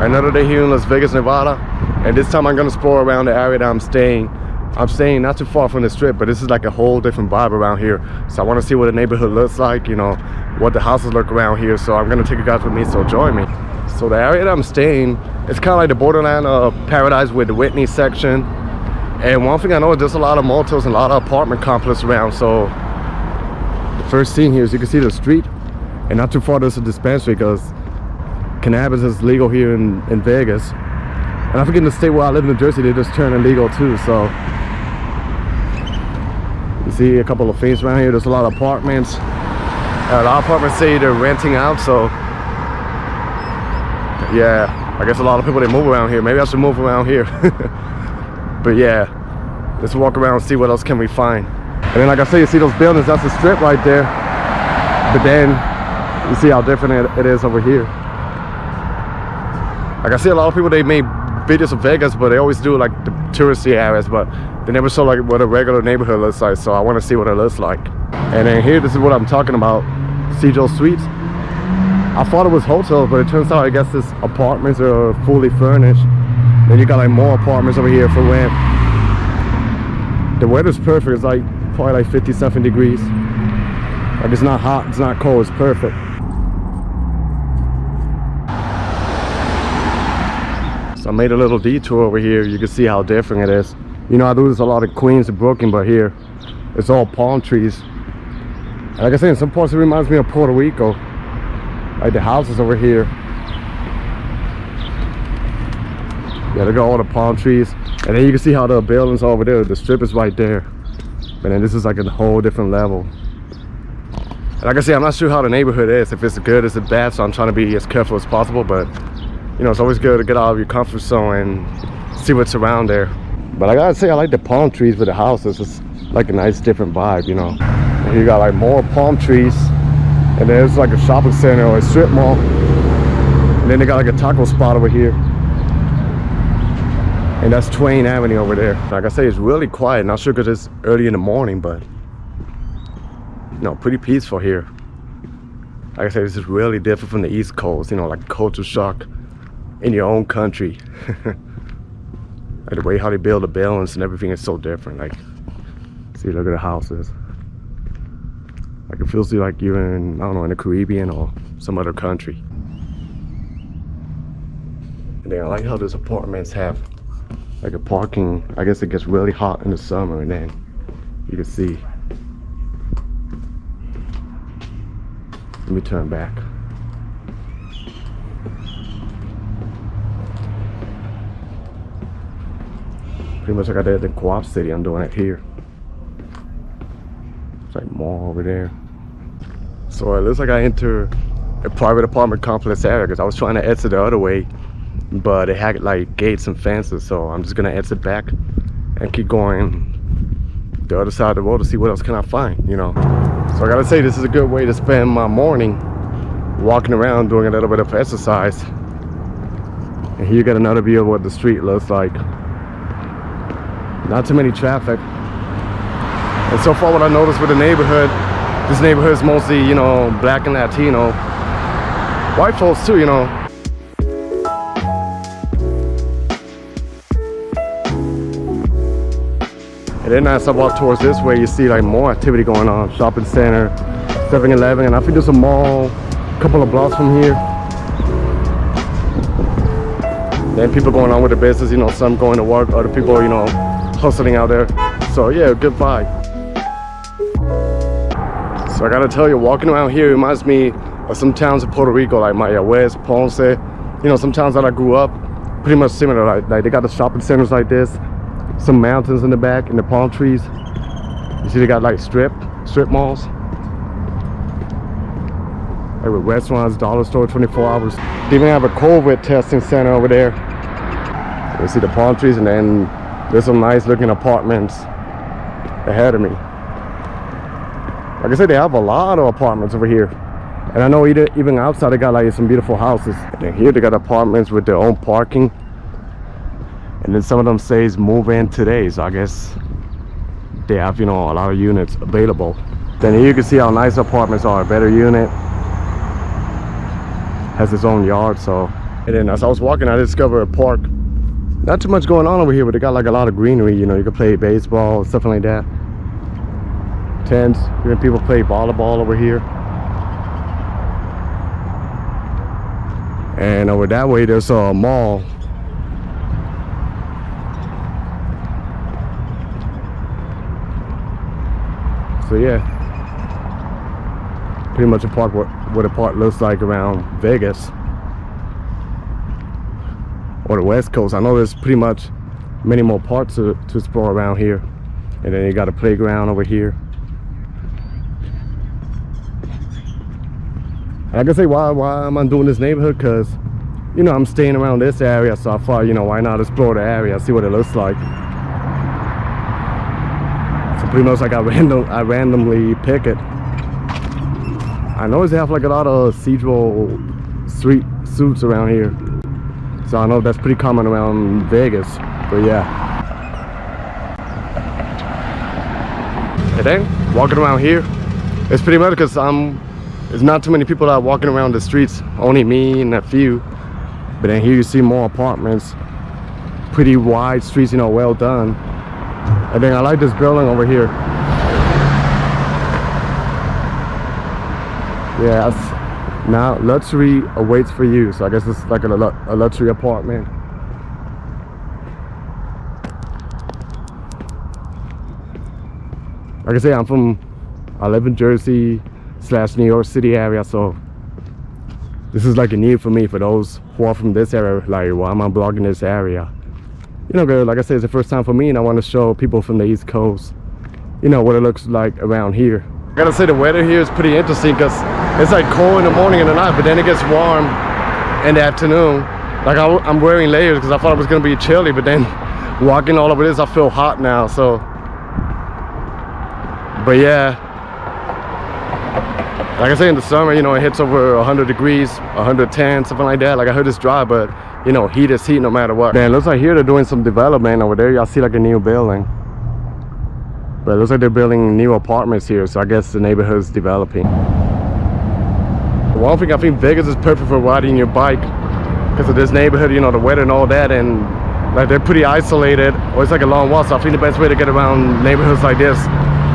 Another day here in Las Vegas, Nevada, and this time I'm gonna explore around the area that I'm staying. I'm staying not too far from the strip, but this is like a whole different vibe around here. So I want to see what the neighborhood looks like, you know, what the houses look around here. So I'm gonna take you guys with me, so join me. So the area that I'm staying, it's kind of like the borderline of Paradise with the Whitney section. And one thing I know is there's a lot of motels and a lot of apartment complexes around. So the first scene here is you can see the street, and not too far there's a dispensary because cannabis is legal here in Vegas. And I forget in the state where I live in New Jersey, they just turned illegal too. So you see a couple of things around here. There's a lot of apartments. A lot of apartments say they're renting out. So yeah, I guess a lot of people, they move around here. Maybe I should move around here. But yeah, let's walk around and see what else can we find. And then like I say, you see those buildings, that's the strip right there. But then you see how different it is over here. Like I see a lot of people, they made videos of Vegas, but they always do like the touristy areas, but they never show like what a regular neighborhood looks like. So I want to see what it looks like. And then here, this is what I'm talking about, Joe Suites. I thought it was hotels, but it turns out I guess this apartments are fully furnished. Then you got like more apartments over here for rent. The weather's perfect. It's like probably like 50-something degrees. Like it's not hot, it's not cold, it's perfect. So I made a little detour over here. You can see how different it is. You know, I do this a lot in Queens and Brooklyn, but here it's all palm trees. And like I said, in some parts it reminds me of Puerto Rico. Like the houses over here. Yeah, look at all the palm trees. And then you can see how the buildings are over there. The strip is right there. But then this is like a whole different level. And like I said, I'm not sure how the neighborhood is. If it's good, is it bad? So I'm trying to be as careful as possible. But you know, it's always good to get out of your comfort zone and see what's around there. But I gotta say, I like the palm trees with the houses. It's like a nice different vibe, you know. And you got like more palm trees, and there's like a shopping center or a strip mall. And then they got like a taco spot over here. And that's Twain Avenue over there. Like I say, it's really quiet. Not sure because it's early in the morning, but you know, pretty peaceful here. Like I say, this is really different from the East Coast, you know, like culture shock in your own country. Like the way how they build the buildings and everything is so different. Like, see, look at the houses. Like it feels like you're in, I don't know, in the Caribbean or some other country. And then I like how these apartments have like a parking. I guess it gets really hot in the summer, and then you can see. Let me turn back. Pretty much like I did in Co-op City, I'm doing it here. It's like mall over there. So it looks like I enter a private apartment complex area because I was trying to exit the other way, but it had like gates and fences. So I'm just gonna exit back and keep going the other side of the road to see what else can I find, you know. So I gotta say, this is a good way to spend my morning, walking around doing a little bit of exercise. And here you got another view of what the street looks like. Not too many traffic. And so far what I noticed with the neighborhood, this neighborhood is mostly, you know, black and Latino. White folks too, you know. And then as I walk towards this way, you see like more activity going on. Shopping center, 7-Eleven, and I think there's a mall a couple of blocks from here. Then people going on with their business, you know, some going to work, other people, you know, hustling out there. So yeah, good vibe. So I gotta tell you, walking around here reminds me of some towns in Puerto Rico, like Mayagüez, Ponce. You know, some towns that I grew up, pretty much similar. Like they got the shopping centers like this, some mountains in the back, and the palm trees. You see they got like strip malls. Like with restaurants, dollar store, 24 hours. They even have a COVID testing center over there. You see the palm trees, and then there's some nice looking apartments ahead of me. Like I said, they have a lot of apartments over here. And I know even outside they got like some beautiful houses. And here they got apartments with their own parking. And then some of them says move in today. So I guess they have, you know, a lot of units available. Then here you can see how nice the apartments are. A better unit has its own yard, so And then as I was walking, I discovered a park. Not too much going on over here, but they got like a lot of greenery. You know, you can play baseball, stuff like that. Tents, even people play volleyball over here. And over that way, there's a mall. So yeah, pretty much a park what a park looks like around Vegas or the West Coast. I know there's pretty much many more parks to explore around here. And then you got a playground over here. And I can say why am I doing this neighborhood, because you know I'm staying around this area, so I thought, you know, why not explore the area, see what it looks like. So pretty much like I randomly pick it. I notice they have like a lot of cathedral street suits around here, so I know that's pretty common around Vegas. But yeah. And then walking around here, it's pretty much because there's not too many people that are walking around the streets, only me and a few. But then here you see more apartments, pretty wide streets, you know, well done. And then I like this building over here. Yeah, now luxury awaits for you. So I guess it's like a luxury apartment. Like I say, I live in Jersey / New York City area, so this is like a need for me, for those who are from this area. Like, why am I blogging this area? You know, girl, like I said, it's the first time for me, and I want to show people from the East Coast, you know, what it looks like around here. I gotta say, the weather here is pretty interesting, because it's like cold in the morning and the night, but then it gets warm in the afternoon. Like I'm wearing layers because I thought it was gonna be chilly, but then walking all over this, I feel hot now. So, but yeah, like I say, in the summer, you know, it hits over 100 degrees, 110, something like that. Like I heard it's dry, but you know, heat is heat no matter what. Man, it looks like here they're doing some development over there. Y'all see like a new building, but it looks like they're building new apartments here. So I guess the neighborhood's developing. One thing, I think Vegas is perfect for riding your bike because of this neighborhood, you know, the weather and all that, and like they're pretty isolated, or it's like a long walk. So I think the best way to get around neighborhoods like this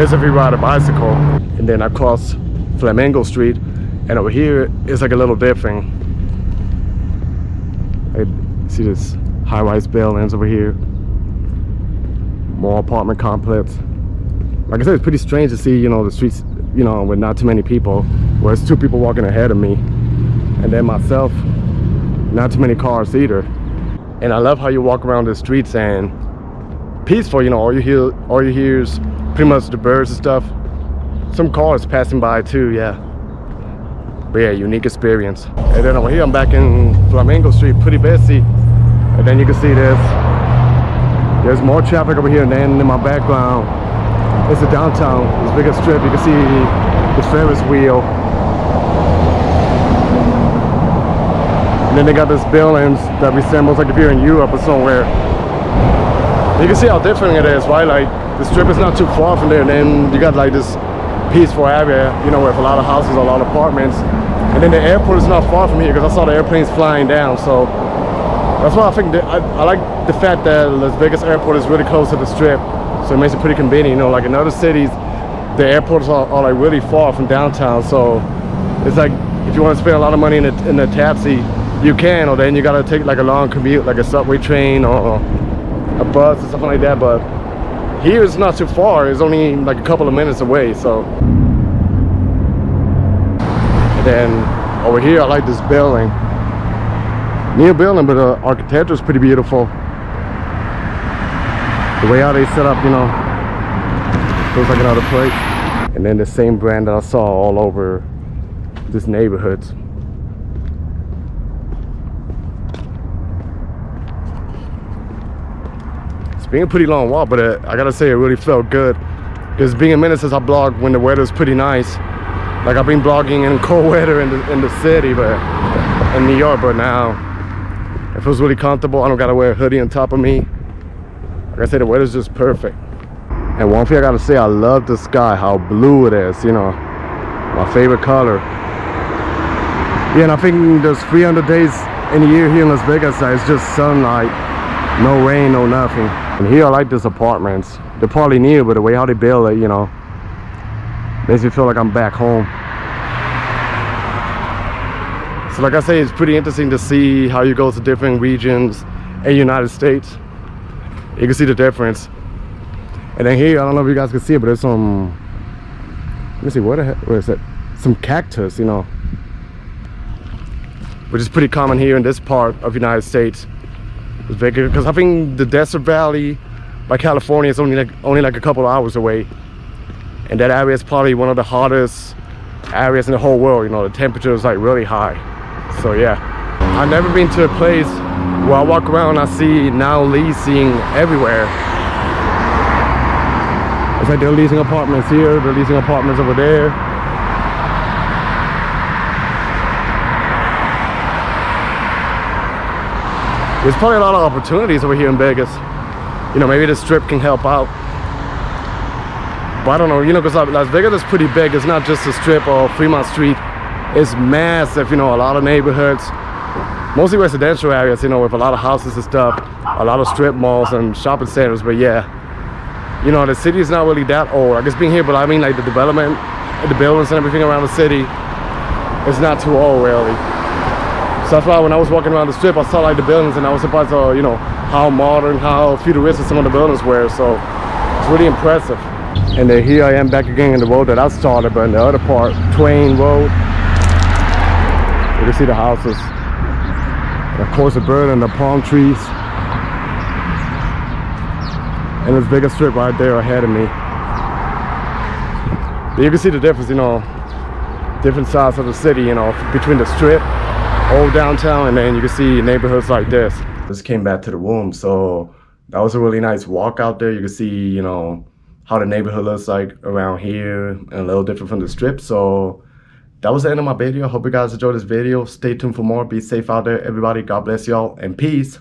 is if you ride a bicycle. And then I cross Flamingo Street, and over here it's like a little different. I see this high-rise buildings over here, more apartment complex. Like I said, it's pretty strange to see, you know, the streets, you know, with not too many people, where it's 2 people walking ahead of me, and then myself, not too many cars either. And I love how you walk around the streets and peaceful, you know, all you hear is pretty much the birds and stuff. Some cars passing by too, yeah. But yeah, unique experience. And then over here, I'm back in Flamingo Street, pretty busy. And then you can see there's more traffic over here, and then in my background, it's the downtown, this bigger strip. You can see the Ferris wheel. And then they got these buildings that resembles like if you're in Europe or somewhere. You can see how different it is, right? Like the strip is not too far from there, and then you got like this peaceful area, you know, with a lot of houses, a lot of apartments. And then the airport is not far from here, because I saw the airplanes flying down. So that's why I think that I like the fact that Las Vegas airport is really close to the strip, so it makes it pretty convenient. You know, like in other cities, the airports are like really far from downtown. So it's like if you want to spend a lot of money in a taxi, you can, or then you gotta take like a long commute, like a subway train or a bus or something like that. But here it's not too far, it's only like a couple of minutes away. So, and then over here I like this building, new building, but the architecture is pretty beautiful. The way how they set up, you know, feels like another place. And then the same brand that I saw all over this neighborhood. Being a pretty long walk, but I gotta say it really felt good. It's been a minute since I blogged when the weather's pretty nice. Like I've been blogging in cold weather in the city, but in New York, but now it feels really comfortable. I don't gotta wear a hoodie on top of me. Like I said, the weather's just perfect. And one thing I gotta say, I love the sky, how blue it is, you know, my favorite color. Yeah, and I think there's 300 days in the year here in Las Vegas that it's just sunlight, no rain, no nothing. And here I like these apartments. They're probably new, but the way how they build it, you know, makes me feel like I'm back home. So like I say, it's pretty interesting to see how you go to different regions in the United States. You can see the difference. And then here, I don't know if you guys can see it, but there's some, let me see, what is it? Some cactus, you know, which is pretty common here in this part of the United States. Because I think the Desert Valley by California is only like a couple of hours away. And that area is probably one of the hottest areas in the whole world. You know, the temperature is like really high. So yeah, I've never been to a place where I walk around and I see now leasing everywhere. It's like they're leasing apartments here, they're leasing apartments over there. There's probably a lot of opportunities over here in Vegas. You know, maybe the strip can help out. But I don't know, you know, because Las Vegas is pretty big. It's not just the strip or Fremont Street. It's massive, you know, a lot of neighborhoods. Mostly residential areas, you know, with a lot of houses and stuff. A lot of strip malls and shopping centers, but yeah. You know, the city is not really that old. I guess being here, but I mean like the development, the buildings and everything around the city is not too old really. So that's why when I was walking around the strip, I saw like the buildings and I was surprised, you know, how modern, how futuristic some of the buildings were. So it's really impressive. And then here I am back again in the road that I started, but in the other part, Twain Road. You can see the houses. And of course the bird and the palm trees. And this bigger strip right there ahead of me. But you can see the difference, you know, different sides of the city, you know, between the strip, old downtown, and then you can see neighborhoods like this. Just came back to the room, so that was a really nice walk out there. You can see, you know, how the neighborhood looks like around here and a little different from the strip. So that was the end of my video. Hope you guys enjoyed this video. Stay tuned for more. Be safe out there, everybody. God bless y'all and peace.